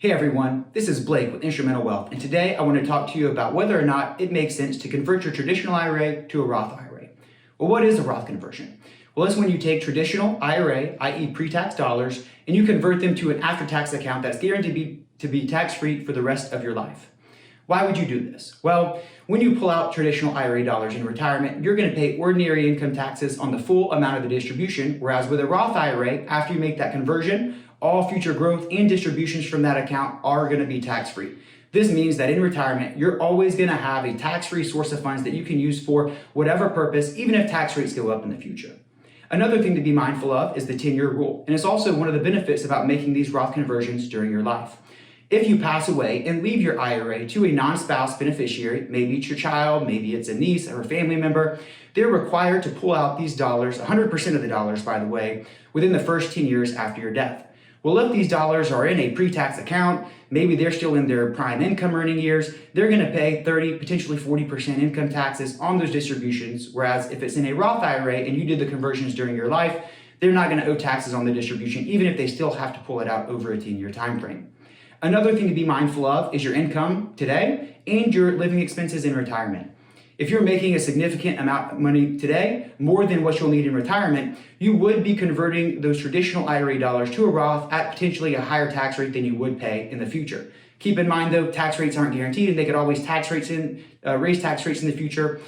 Hey everyone, this is Blake with Instrumental Wealth, and today I want to talk to you about whether or not it makes sense to convert your traditional IRA to a Roth IRA. Well, what is a Roth conversion? Well, it's when you take traditional IRA, i.e. pre-tax dollars, and you convert them to an after-tax account that's guaranteed to be tax-free for the rest of your life. Why would you do this? Well, when you pull out traditional IRA dollars in retirement, you're going to pay ordinary income taxes on the full amount of the distribution, whereas with a Roth IRA, after you make that conversion, all future growth and distributions from that account are going to be tax-free. This means that in retirement, you're always going to have a tax-free source of funds that you can use for whatever purpose, even if tax rates go up in the future. Another thing to be mindful of is the 10-year rule, and it's also one of the benefits about making these Roth conversions during your life. If you pass away and leave your IRA to a non-spouse beneficiary, maybe it's your child, maybe it's a niece or a family member, they're required to pull out these dollars, 100% of the dollars, by the way, within the first 10 years after your death. Well, if these dollars are in a pre-tax account, maybe they're still in their prime income earning years, they're going to pay 30, potentially 40% income taxes on those distributions. Whereas if it's in a Roth IRA and you did the conversions during your life, they're not going to owe taxes on the distribution, even if they still have to pull it out over a 10-year time frame. Another thing to be mindful of is your income today and your living expenses in retirement. If you're making a significant amount of money today, more than what you'll need in retirement, you would be converting those traditional IRA dollars to a Roth at potentially a higher tax rate than you would pay in the future. Keep in mind though, tax rates aren't guaranteed and they could always raise tax rates in the future,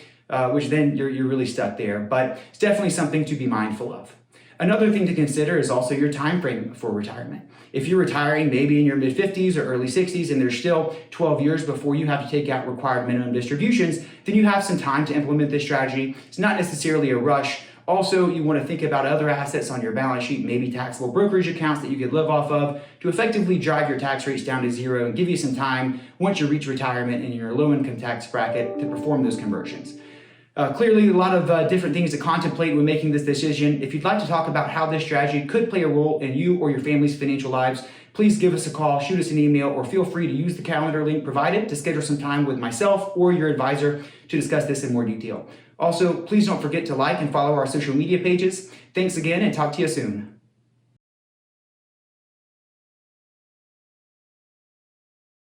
which then you're really stuck there. But it's definitely something to be mindful of. Another thing to consider is also your time frame for retirement. If you're retiring maybe in your mid-50s or early 60s and there's still 12 years before you have to take out required minimum distributions, then you have some time to implement this strategy. It's not necessarily a rush. Also, you want to think about other assets on your balance sheet, maybe taxable brokerage accounts that you could live off of to effectively drive your tax rates down to zero and give you some time once you reach retirement in your low income tax bracket to perform those conversions. Clearly, a lot of different things to contemplate when making this decision. If you'd like to talk about how this strategy could play a role in you or your family's financial lives, please give us a call, shoot us an email, or feel free to use the calendar link provided to schedule some time with myself or your advisor to discuss this in more detail. Also, please don't forget to like and follow our social media pages. Thanks again and talk to you soon.